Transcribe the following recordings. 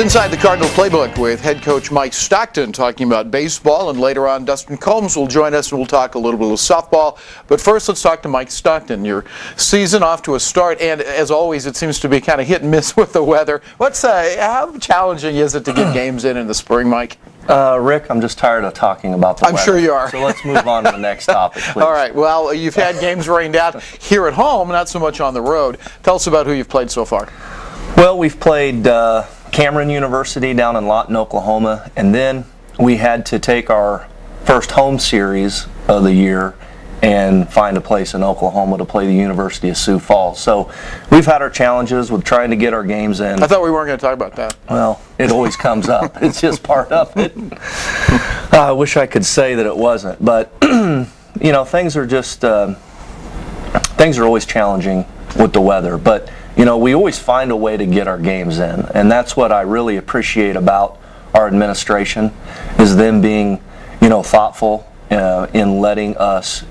It's Inside the Cardinal Playbook with head coach Mike Stockton talking about baseball, and later on Dustin Combs will join us and we'll talk a little bit of softball. But first, let's talk to Mike Stockton. Your season off to a start, and as always, it seems to be kind of hit and miss with the weather. How challenging is it to get games in the spring, Mike? Rick, I'm just tired of talking about the weather. I'm sure you are. So let's move on to the next topic, please. All right. Well, you've had games rained out here at home, not so much on the road. Tell us about who you've played so far. Well, we've played Cameron University down in Lawton, Oklahoma, and then we had to take our first home series of the year and find a place in Oklahoma to play the University of Sioux Falls. So we've had our challenges with trying to get our games in. I thought we weren't going to talk about that. Well, it always comes up. It's just part of it. I wish I could say that it wasn't, but you know, things are always challenging with the weather. But you know, we always find a way to get our games in, and that's what I really appreciate about our administration, is them being, you know, thoughtful in letting us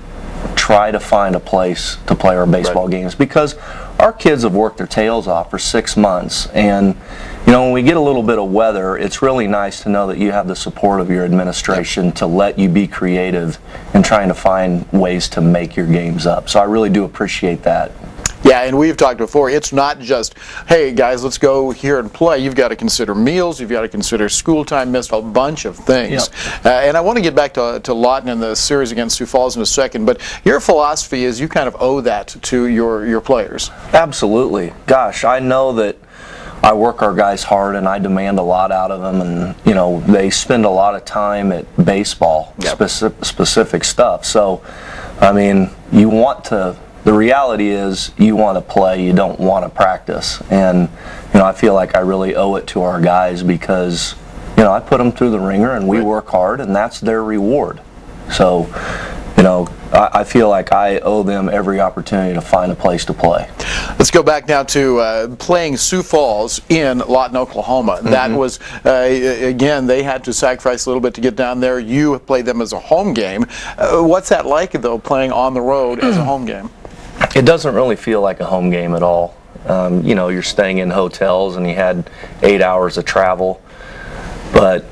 try to find a place to play our baseball games, because our kids have worked their tails off for 6 months, and you know, when we get a little bit of weather, it's really nice to know that you have the support of your administration to let you be creative in trying to find ways to make your games up. So I really do appreciate that. Yeah, and we've talked before, it's not just, hey guys, let's go here and play. You've got to consider meals, you've got to consider school time, missed a bunch of things. Yep. And I want to get back to Lawton and the series against Sioux Falls in a second, but your philosophy is you kind of owe that to your players. Absolutely. Gosh, I know that I work our guys hard and I demand a lot out of them, and you know, they spend a lot of time at baseball, specific stuff. So, I mean, the reality is you want to play, you don't want to practice. And you know, I feel like I really owe it to our guys, because you know, I put them through the ringer and we work hard, and that's their reward. So, you know, I feel like I owe them every opportunity to find a place to play. Let's go back now to playing Sioux Falls in Lawton, Oklahoma. Mm-hmm. That was, again, they had to sacrifice a little bit to get down there. You played them as a home game. What's that like, though, playing on the road as a home game? It doesn't really feel like a home game at all. You know, you're staying in hotels and you had 8 hours of travel. But,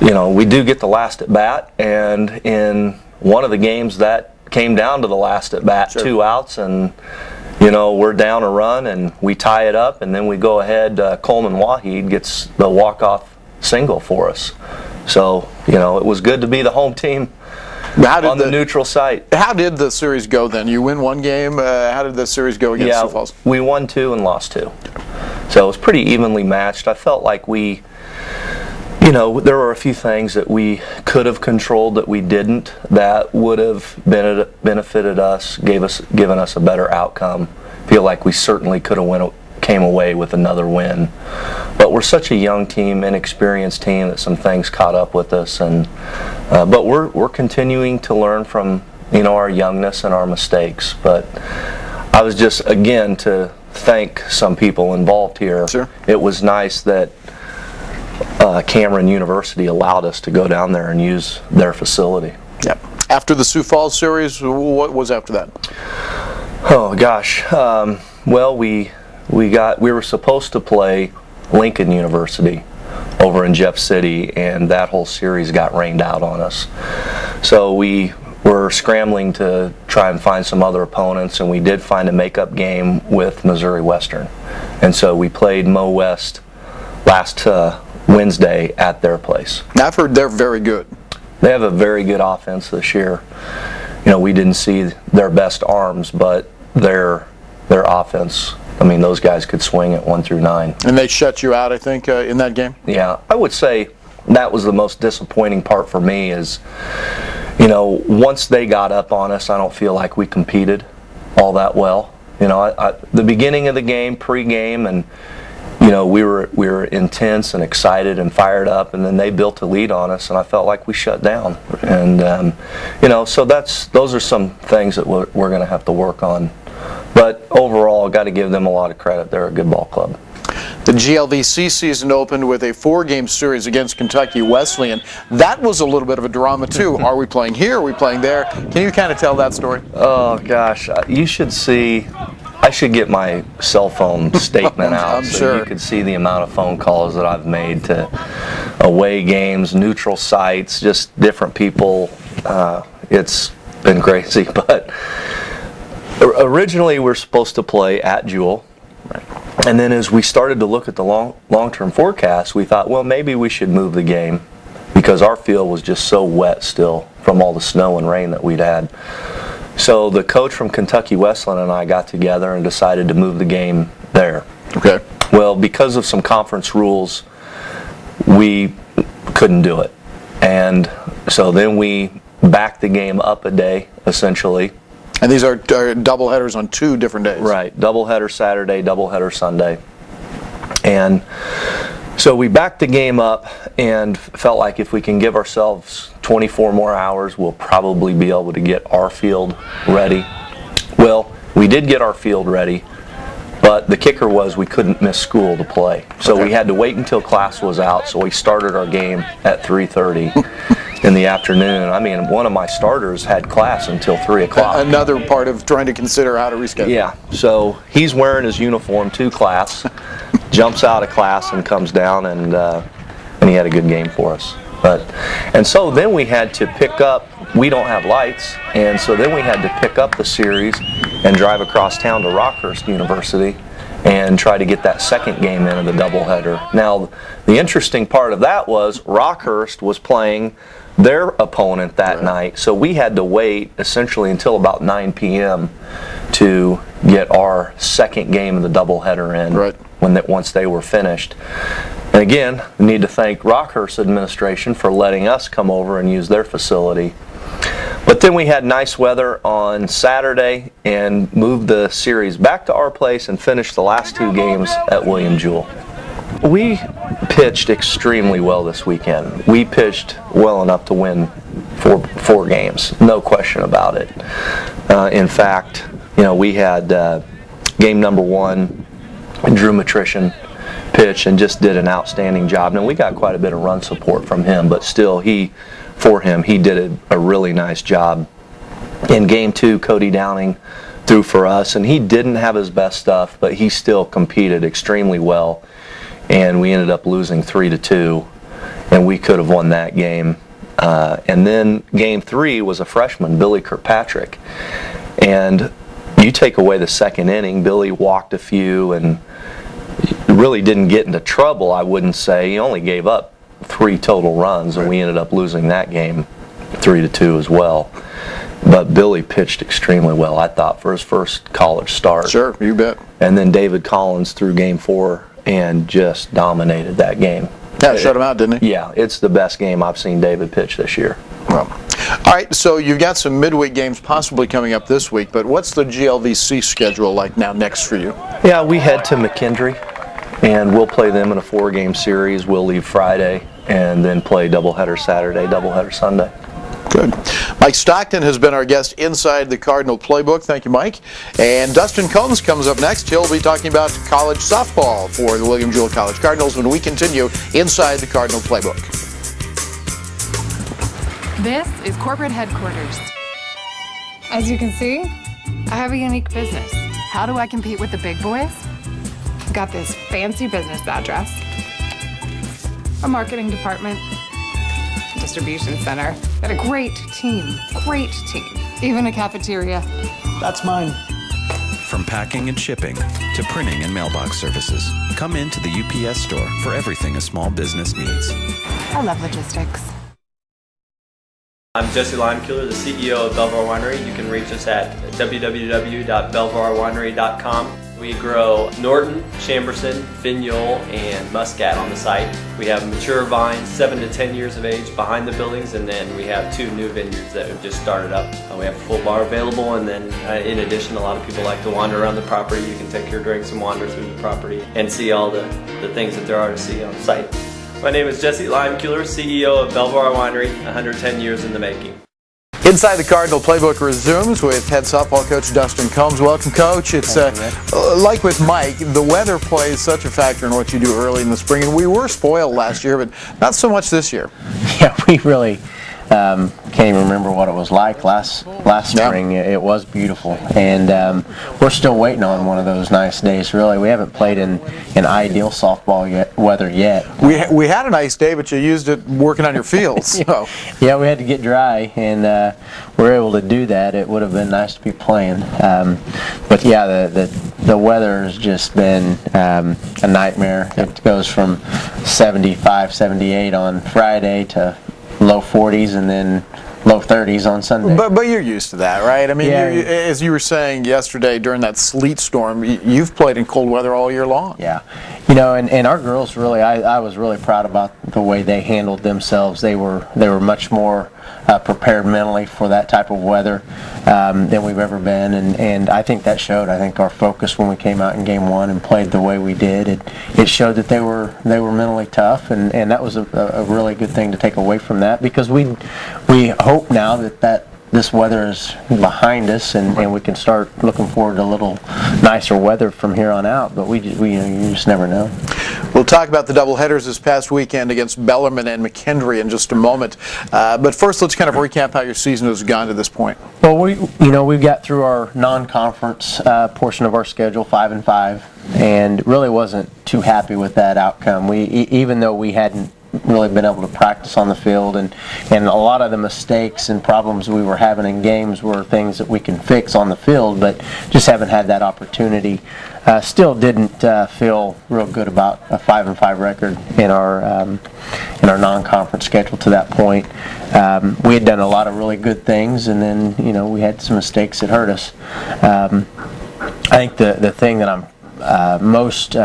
you know, we do get the last at bat, and in one of the games that came down to the last at bat, 2 outs, and you know, we're down a run and we tie it up, and then we go ahead. Coleman Waheed gets the walk-off single for us. So, you know, it was good to be the home team on the neutral site. How did the series go then? You win one game. How did the series go against Sioux Falls? We won 2 and lost 2. So it was pretty evenly matched. I felt like we, you know, there were a few things that we could have controlled that we didn't, that would have benefited us, given us a better outcome. Feel like we certainly could have came away with another win. But we're such a young team, inexperienced team, that some things caught up with us, and but we're continuing to learn from, you know, our youngness and our mistakes. But I was just, again, to thank some people involved here. Sure. It was nice that Cameron University allowed us to go down there and use their facility. Yep. After the Sioux Falls series, what was after that? Oh gosh. Well, we were supposed to play Lincoln University over in Jeff City, and that whole series got rained out on us. So we were scrambling to try and find some other opponents, and we did find a makeup game with Missouri Western. And so we played Mo West last Wednesday at their place. Now, I've heard they're very good. They have a very good offense this year. You know, we didn't see their best arms, but their offense, I mean, those guys could swing at 1 through 9. And they shut you out, I think, in that game? Yeah, I would say that was the most disappointing part for me, is, you know, once they got up on us, I don't feel like we competed all that well. You know, the beginning of the game, pre-game, and you know, we were intense and excited and fired up, and then they built a lead on us, and I felt like we shut down. And you know, so those are some things that we're going to have to work on. But overall, I've got to give them a lot of credit. They're a good ball club. The GLVC season opened with a 4-game series against Kentucky Wesleyan. That was a little bit of a drama too. Are we playing here? Are we playing there? Can you kind of tell that story? Oh gosh, you should see I should get my cell phone statement out I'm so sure. you could see the amount of phone calls that I've made to away games, neutral sites, just different people. It's been crazy, but originally we're supposed to play at Jewel. And then as we started to look at the long-term forecast, we thought, well, maybe we should move the game because our field was just so wet still from all the snow and rain that we'd had. So the coach from Kentucky Westland and I got together and decided to move the game there. Okay. Well, because of some conference rules, we couldn't do it. And so then we backed the game up a day, essentially. And these are double headers on 2 different days. Right, doubleheader Saturday, doubleheader Sunday. And so we backed the game up and felt like if we can give ourselves 24 more hours, we'll probably be able to get our field ready. Well, we did get our field ready, but the kicker was we couldn't miss school to play. So we had to wait until class was out, so we started our game at 3:30. In the afternoon. I mean, one of my starters had class until 3 o'clock. Another part of trying to consider how to reschedule. Yeah, so he's wearing his uniform to class, jumps out of class and comes down, and he had a good game for us. And so then we had to pick up, we don't have lights, and so then we had to pick up the series and drive across town to Rockhurst University and try to get that second game in of the doubleheader. Now, the interesting part of that was Rockhurst was playing their opponent that night, so we had to wait essentially until about 9 p.m. to get our second game of the doubleheader in once they were finished. And again, I need to thank Rockhurst administration for letting us come over and use their facility. But then we had nice weather on Saturday and moved the series back to our place and finished the last 2 games at William Jewell. We pitched extremely well this weekend. We pitched well enough to win four games, no question about it. In fact, we had game number 1, Drew Matrician pitch and just did an outstanding job. Now we got quite a bit of run support from him, but still he did a really nice job. In game 2, Cody Downing threw for us, and he didn't have his best stuff, but he still competed extremely well. And we ended up losing 3-2, and we could have won that game. And then game 3 was a freshman, Billy Kirkpatrick. And you take away the second inning, Billy walked a few and really didn't get into trouble, I wouldn't say. He only gave up 3 total runs, and we ended up losing that game 3-2 as well. But Billy pitched extremely well, I thought, for his first college start. Sure, you bet. And then David Collins threw game 4 and just dominated that game. Yeah, shut him out, didn't he? Yeah, it's the best game I've seen David pitch this year. Well, all right, so you've got some midweek games possibly coming up this week, but what's the GLVC schedule like now next for you? Yeah, we head to McKendree, and we'll play them in a 4-game series. We'll leave Friday and then play doubleheader Saturday, doubleheader Sunday. Good. Mike Stockton has been our guest inside the Cardinal Playbook. Thank you, Mike. And Dustin Combs comes up next. He'll be talking about college softball for the William Jewell College Cardinals when we continue inside the Cardinal Playbook. This is corporate headquarters. As you can see, I have a unique business. How do I compete with the big boys? I've got this fancy business address, a marketing department, distribution center, and a great team, even a cafeteria. That's mine. From packing and shipping to printing and mailbox services, come into the UPS store for everything a small business needs. I love logistics. I'm Jesse Limekiller, the CEO of Belvoir Winery. You can reach us at www.belvoirwinery.com. We grow Norton, Chamberson, Vignole, and Muscat on the site. We have mature vines, 7 to 10 years of age behind the buildings, and then we have 2 new vineyards that have just started up. We have a full bar available, and then in addition, a lot of people like to wander around the property. You can take your drinks and wander through the property and see all the things that there are to see on site. My name is Jesse Limekiller, CEO of Belvoir Winery, 110 years in the making. Inside the Cardinal Playbook resumes with head softball coach Dustin Combs. Welcome, Coach. It's like with Mike, the weather plays such a factor in what you do early in the spring, and we were spoiled last year, but not so much this year. Yeah, we really Can't even remember what it was like last spring. It was beautiful, and we're still waiting on one of those nice days. Really, we haven't played in ideal softball weather yet. We had a nice day, but you used it working on your fields. So. Yeah, we had to get dry, and we were able to do that. It would have been nice to be playing, but yeah, the weather has just been a nightmare. It goes from 75, 78 on Friday to low 40s, and then low 30s on Sunday. But you're used to that, right? I mean, Yeah. as you were saying yesterday during that sleet storm, you've played in cold weather all year long. Yeah, and our girls really, I was really proud about the way they handled themselves. They were much more prepared mentally for that type of weather than we've ever been, and I think that showed. I think our focus when we came out in Game 1 and played the way we did, it showed that they were mentally tough, and that was a really good thing to take away from that, because we hope now that this weather is behind us, and we can start looking forward to a little nicer weather from here on out. But you just never know. We'll talk about the doubleheaders this past weekend against Bellarmine and McKendree in just a moment. But first, let's kind of recap how your season has gone to this point. Well, we've got through our non-conference portion of our schedule, 5-5, and really wasn't too happy with that outcome. Even though we hadn't really been able to practice on the field, and a lot of the mistakes and problems we were having in games were things that we can fix on the field, but just haven't had that opportunity. Still didn't feel real good about a 5-5 record in our non-conference schedule to that point. We had done a lot of really good things, and then we had some mistakes that hurt us. I think the thing that I'm most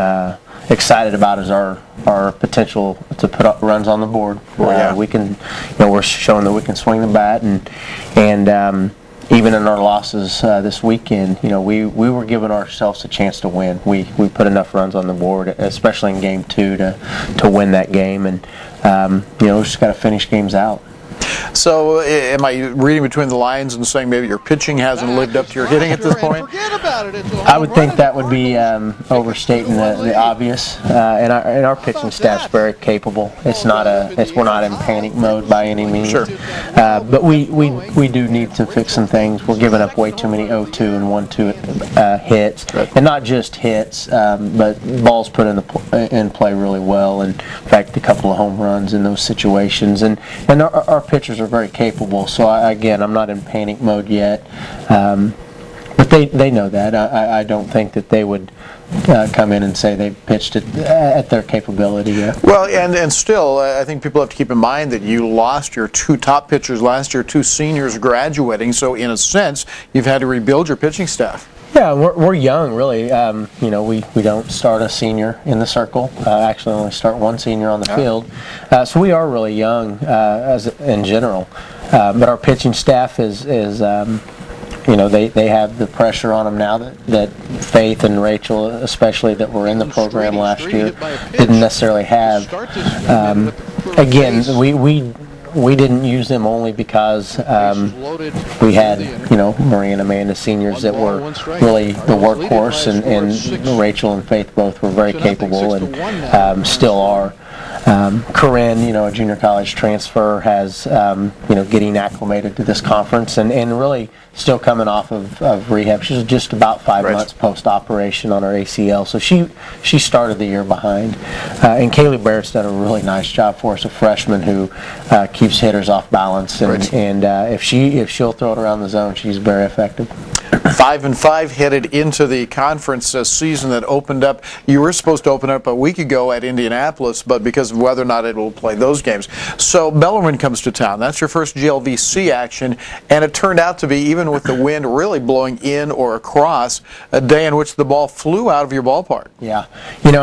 excited about is our potential to put up runs on the board. We can, we're showing that we can swing the bat, and even in our losses this weekend, we were giving ourselves a chance to win. We put enough runs on the board, especially in Game 2, to win that game, and we just got to finish games out. So, am I reading between the lines and saying maybe your pitching hasn't lived up to your hitting at this point? I would think that would be overstating the obvious. And our pitching staff's very capable. We're not in panic mode by any means. Sure. But we do need to fix some things. We're giving up way too many 0-2 and 1-2 hits, and not just hits, but balls put in play really well. And in fact, a couple of home runs in those situations. And our pitchers are very capable. So I'm not in panic mode yet. But they know that. I don't think that they would come in and say they pitched it at their capability yet. Well, and still, I think people have to keep in mind that you lost your two top pitchers last year, two seniors graduating, so in a sense, you've had to rebuild your pitching staff. Yeah, we're young, really. We don't start a senior in the circle. Actually, only start one senior on the field. So we are really young in general. But our pitching staff is they have the pressure on them now that Faith and Rachel, especially, that were in the program last year, didn't necessarily have. Again, we didn't use them only because we had, Marie and Amanda seniors that were really the workhorse, and Rachel and Faith both were very capable and still are. Corinne, a junior college transfer, has, getting acclimated to this conference and really still coming off of rehab. She's just about 5 months post-operation on her ACL, so she started the year behind. And Kaylee Barrett's done a really nice job for us, a freshman who keeps hitters off balance, and if she'll throw it around the zone, she's very effective. 5-5 headed into the conference season that opened up. You were supposed to open up a week ago at Indianapolis, but because of whether or not it will play those games. So Bellarmine comes to town. That's your first GLVC action, and it turned out to be, even with the wind really blowing in or across, a day in which the ball flew out of your ballpark. Yeah, and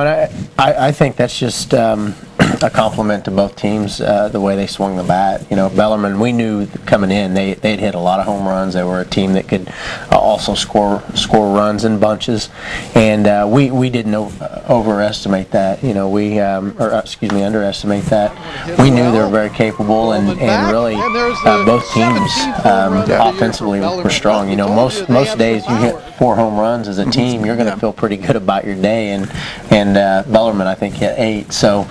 I think that's just a compliment to both teams, the way they swung the bat. Bellarmine, we knew coming in they'd hit a lot of home runs. They were a team that could all also score runs in bunches, and we didn't overestimate that. Underestimate that. We knew they were very capable, and really both teams offensively were strong. Most days you hit 4 home runs as a team, you're going to feel pretty good about your day, and Bellarmine I think hit 8, so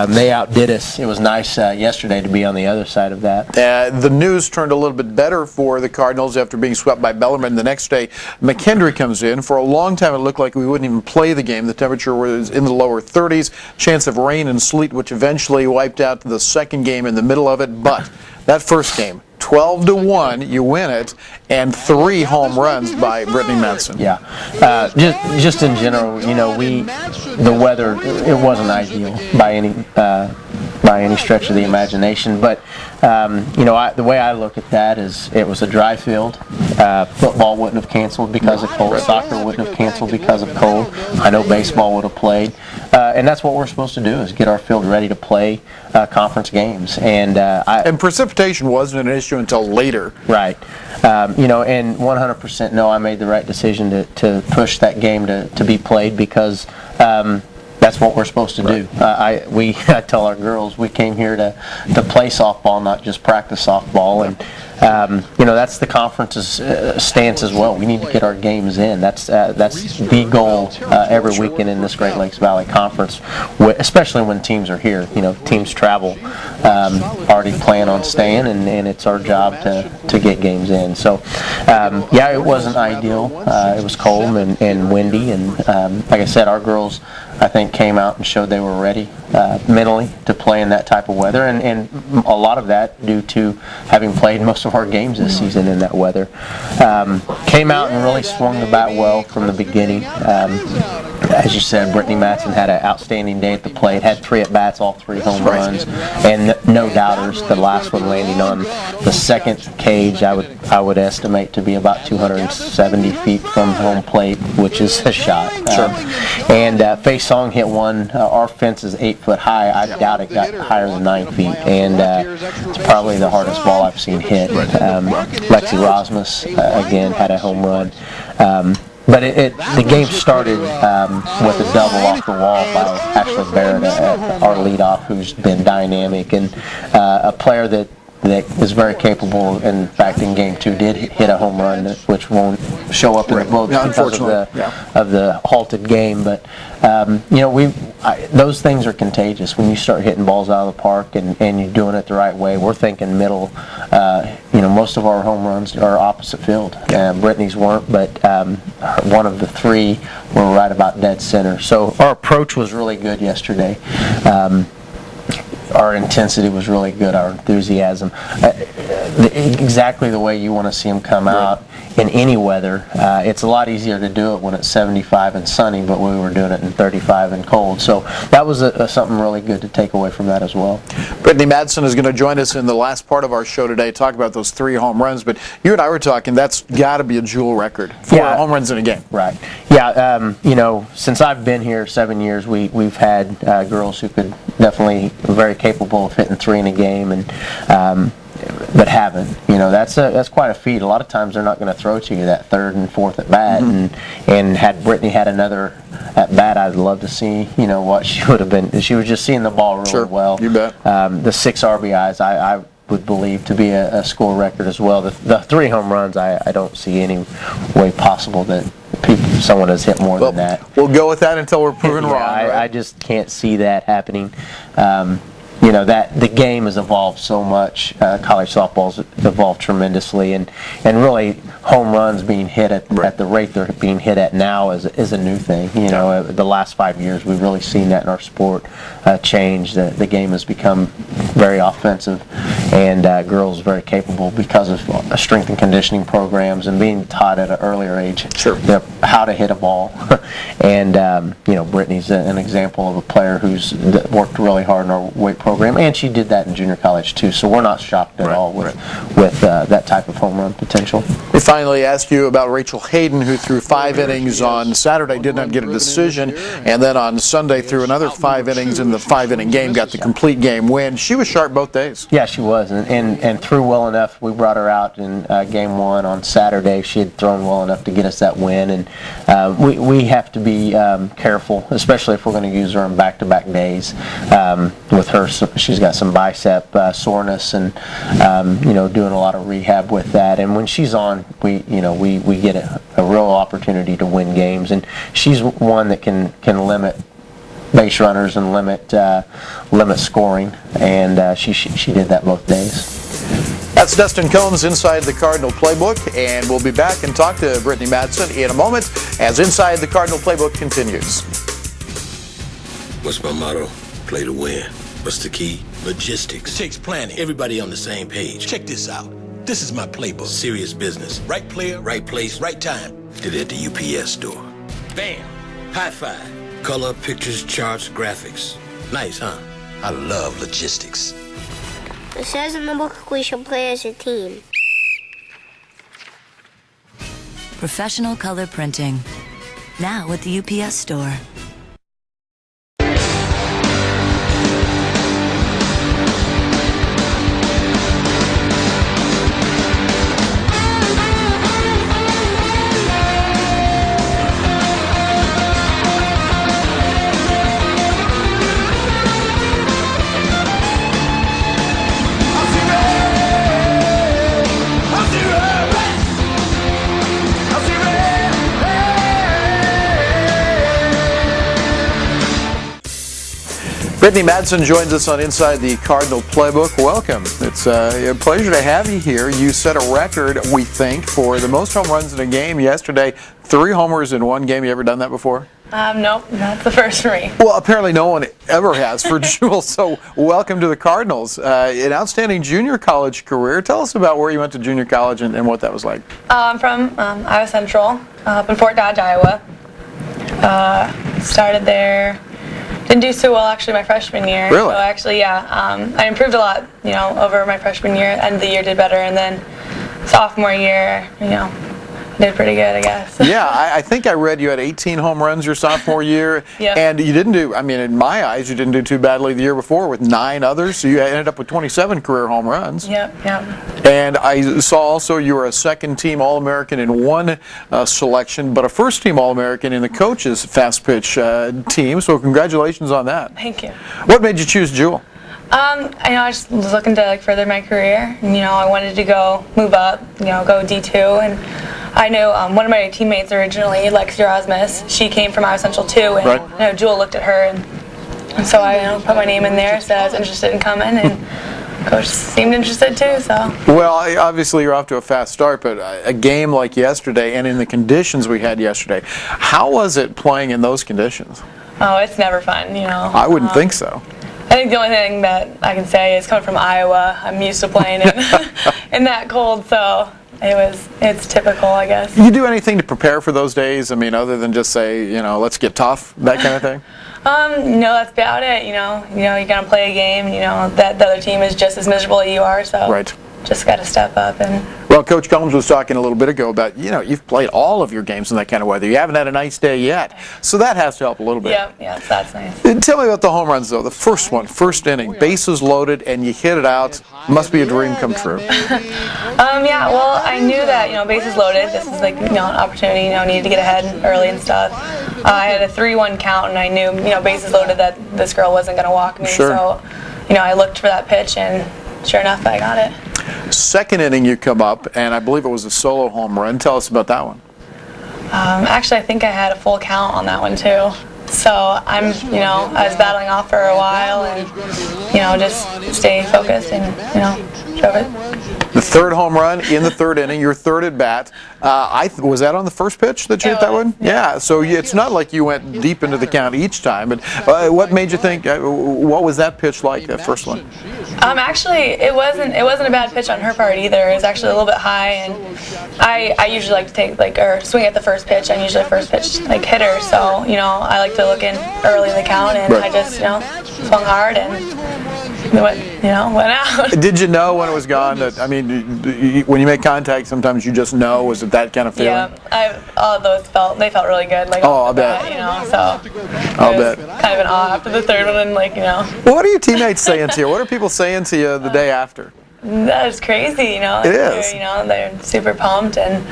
they outdid us. It was nice yesterday to be on the other side of that. The news turned a little bit better for the Cardinals after being swept by Bellarmine. The next day, McKendree comes in. For a long time, it looked like we wouldn't even play the game. The temperature was in the lower 30s, chance of rain and sleet, which eventually wiped out the second game in the middle of it. But that first game, 12-1, you win it, and 3 home runs by Brittany Madsen. Yeah, just in general, the weather, it wasn't ideal by any stretch of the imagination. But the way I look at that is it was a dry field. Football wouldn't have canceled because of cold. Soccer wouldn't have canceled because of cold. I know baseball would have played, and that's what we're supposed to do, is get our field ready to play conference games. And precipitation wasn't an issue until later. Right. And 100% no, I made the right decision to push that game to be played, because that's what we're supposed to do. I tell our girls we came here to play softball, not just practice softball, and that's the conference's stance as well. We need to get our games in. That's the goal every weekend in this Great Lakes Valley Conference, especially when teams are here. Teams travel, already plan on staying, and it's our job to get games in. So, it wasn't ideal. It was cold and windy, and like I said, our girls, I think, came out and showed they were ready mentally to play in that type of weather, and a lot of that due to having played most of our games this season in that weather. Came out and really swung the bat well from the beginning. As you said, Brittany Madsen had an outstanding day at the plate, had 3 at-bats, all 3 home runs, and no doubters, the last one landing on the second cage, I would estimate to be about 270 feet from home plate, which is a shot. And Faye Song hit one. Our fence is 8 foot high. I doubt it got higher than 9 feet, and it's probably the hardest ball I've seen hit. Lexi Rosmus, again, had a home run. But the game started with a double off the wall by Ashley Barrett, our leadoff, who's been dynamic, and a player that is very capable. In fact, in Game 2 did hit a home run, which won't show up in the books because of the halted game. But those things are contagious when you start hitting balls out of the park and you're doing it the right way. We're thinking middle. Most of our home runs are opposite field. Brittany's weren't, but one of the 3 were right about dead center. So our approach was really good yesterday. Our intensity was really good, our enthusiasm. Exactly the way you want to see them come out in any weather. It's a lot easier to do it when it's 75 and sunny, but we were doing it in 35 and cold. So that was something really good to take away from that as well. Brittany Madsen is going to join us in the last part of our show today, talk about those 3 home runs. But you and I were talking, that's got to be a jewel record, 4 home runs in a game. Right. Yeah, since I've been here 7 years, we've had girls who could definitely very capable of hitting 3 in a game, and but haven't. That's quite a feat. A lot of times they're not going to throw to you that 3rd and 4th at bat, and had Brittany had another at bat, I'd love to see what she would have been. She was just seeing the ball really well. You bet. The 6 RBIs, I would believe to be a score record as well. The 3 home runs, I don't see any way possible that someone has hit more than that. We'll go with that until we're proven wrong. Right? I just can't see that happening. That the game has evolved so much. College softball's evolved tremendously, and really home runs being hit at the rate they're being hit at now is a new thing. The last 5 years we've really seen that in our sport change. The game has become very offensive, and girls very capable because of strength and conditioning programs and being taught at an earlier age how to hit a ball. And Brittany's an example of a player who's worked really hard in our weight program program, and she did that in junior college too. So we're not shocked at all with that type of home run potential. We finally asked you about Rachel Hayden, who threw 5 innings on Saturday, did not get a decision, and then on Sunday threw another 5 innings in the 5-inning game, got the complete game win. She was sharp both days. Yeah, she was, and threw well enough. We brought her out in game 1 on Saturday. She had thrown well enough to get us that win, and we have to be careful, especially if we're going to use her on back-to-back days. With her, she's got some bicep soreness, and doing a lot of rehab with that. And when she's on, we get a real opportunity to win games, and she's one that can limit base runners and limit scoring, and she did that both days. That's Dustin Combs inside the Cardinal Playbook, and we'll be back and talk to Brittany Madsen in a moment as Inside the Cardinal Playbook continues. What's my motto? Play to win. What's the key? Logistics. Takes planning. Everybody on the same page. Check this out. This is my playbook. Serious business. Right player, Right place. right time. Did it at the UPS store. Bam. High five. Color, pictures, charts, graphics. Nice, huh? I love logistics. It says in the book we should play as a team. Professional color printing. Now at the UPS store. Brittany Madsen joins us on Inside the Cardinal Playbook. Welcome. It's a pleasure to have you here. You set a record, we think, for the most home runs in a game yesterday. 3 homers in one game. You ever done that before? Nope, that's the first for me. Well, apparently no one ever has for Jewel, so welcome to the Cardinals. An outstanding junior college career. Tell us about where you went to junior college and what that was like. I'm from Iowa Central, up in Fort Dodge, Iowa. Started there. Didn't do so well actually my freshman year. Really? So actually, yeah, I improved a lot, over my freshman year. End of the year did better, and then sophomore year, did pretty good, I guess. Yeah, I think I read you had 18 home runs your sophomore year. Yep. And you didn't do, in my eyes, you didn't do too badly the year before with 9 others. So you ended up with 27 career home runs. Yep. And I saw also you were a second-team All-American in one selection, but a first-team All-American in the coaches' fast pitch team. So congratulations on that. Thank you. What made you choose Jewel? I just was looking to further my career. And, I wanted to move up, go D2, and I knew one of my teammates originally, Lexi Erasmus. She came from Iowa Central too, and right. Jewel looked at her, and so I put my name in there, said I was interested in coming, and coach seemed interested too. So. Well, obviously you're off to a fast start, but a game like yesterday, and in the conditions we had yesterday, how was it playing in those conditions? Oh, it's never fun, I wouldn't think so. I think the only thing that I can say is coming from Iowa, I'm used to playing in that cold, so it's typical, I guess. You do anything to prepare for those days? Other than just say, let's get tough, that kind of thing? No, that's about it. You're gonna play a game. That the other team is just as miserable as you are, so right. Just got to step up and. Well, Coach Combs was talking a little bit ago about, you've played all of your games in that kind of weather. You haven't had a nice day yet. So that has to help a little bit. Yeah, that's nice. Tell me about the home runs, though. The first one, first inning, bases loaded, and you hit it out. Must be a dream come true. Yeah, well, I knew that, bases loaded. This is an opportunity, needed to get ahead early and stuff. I had a 3-1 count, and I knew, bases loaded, that this girl wasn't going to walk me. Sure. So, I looked for that pitch, and sure enough, I got it. Second inning, you come up, and I believe it was a solo home run. Tell us about that one. Actually, I think I had a full count on that one too. So I was battling off for a while, and just stay focused and drove it. The third home run in the third inning, your third at bat. Was that on the first pitch that you hit that one? Yeah. So it's not like you went deep into the count each time. But what made you think? What was that pitch like? That first one? Actually, it wasn't a bad pitch on her part either. It was actually a little bit high, and I usually like to take or swing at the first pitch. I'm usually a first pitch hitter, so I like to look in early in the count, and I just swung hard and went out. Did you know when it was gone that, I mean, when you make contact, sometimes you just know? Was it that kind of feeling? Yeah, all of those felt really good. Like, I'll bet. So I'll bet. Kind of an awe after the third one, and What are your teammates saying to you? What are people saying to you the day after? That is crazy, It is. They're super pumped, and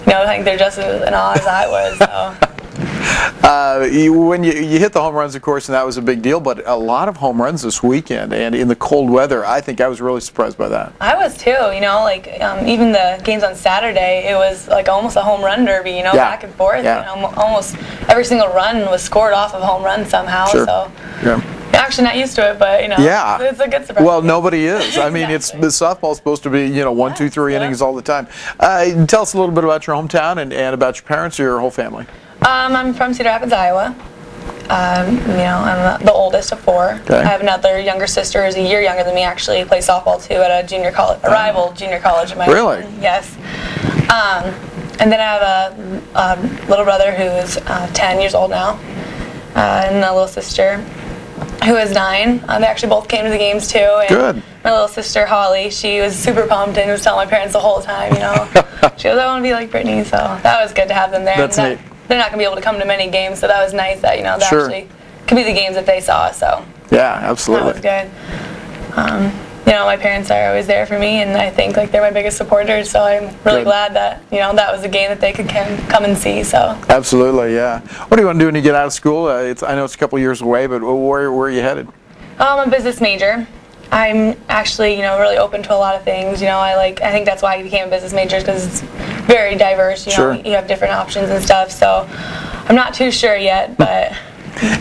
I think they're just as in awe as I was. So. When you hit the home runs, of course, and that was a big deal, but a lot of home runs this weekend, and in the cold weather, I think I was really surprised by that. I was too, even the games on Saturday, it was like almost a home run derby, back and forth. Almost every single run was scored off of home run somehow. Sure. So. Yeah. Actually not used to it, but it's a good surprise. Well, nobody is. I mean, the softball's supposed to be 1, 2, 3 innings all the time. Tell us a little bit about your hometown and about your parents or your whole family. I'm from Cedar Rapids, Iowa. I'm the oldest of 4. Okay. I have another younger sister who's a year younger than me. Actually, plays softball too at a junior college, a rival junior college of mine. Really? Yes. And then I have a little brother who is 10 years old now, and a little sister who is 9. They actually both came to the games too. And Good. My little sister Holly, she was super pumped and was telling my parents the whole time. She goes, "I want to be like Brittany." So that was good to have them there. That's neat. They're not going to be able to come to many games, so that was nice that that Sure. actually could be the games that they saw. So Yeah, absolutely. that was good. My parents are always there for me, and I think they're my biggest supporters. So I'm really Good. glad that that was a game that they could come and see. So Absolutely, yeah. What do you want to do when you get out of school? I know it's a couple years away, but where are you headed? I'm a business major. I'm actually really open to a lot of things. I think that's why I became a business major, because it's very diverse. Sure. You have different options and stuff. So I'm not too sure yet, but.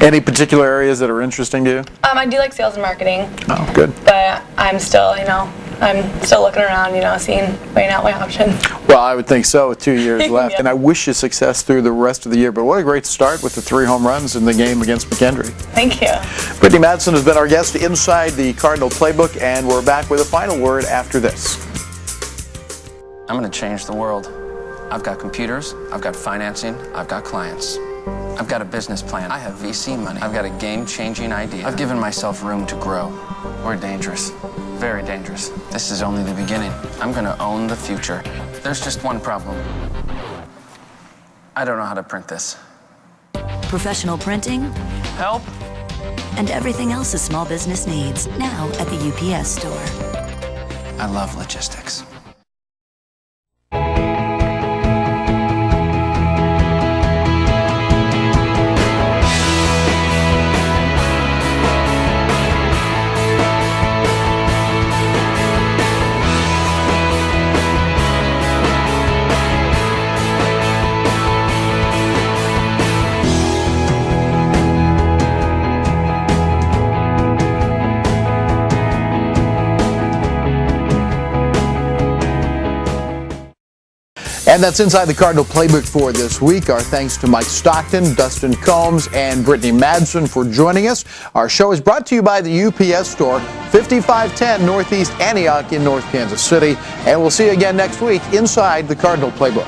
Any particular areas that are interesting to you? I do like sales and marketing. Oh, good. But I'm still, looking around, weighing out my options. Well, I would think so with 2 years left. Yeah. And I wish you success through the rest of the year. But what a great start with the 3 home runs in the game against McKendree. Thank you. Brittany Madsen has been our guest inside the Cardinal Playbook, and we're back with a final word after this. I'm going to change the world. I've got computers, I've got financing, I've got clients. I've got a business plan. I have VC money. I've got a game-changing idea. I've given myself room to grow. We're dangerous. Very dangerous. This is only the beginning. I'm going to own the future. There's just one problem. I don't know how to print this. Professional printing. Help? And everything else a small business needs. Now at the UPS Store. I love logistics. And that's Inside the Cardinal Playbook for this week. Our thanks to Mike Stockton, Dustin Combs, and Brittany Madsen for joining us. Our show is brought to you by the UPS Store, 5510 Northeast Antioch in North Kansas City. And we'll see you again next week inside the Cardinal Playbook.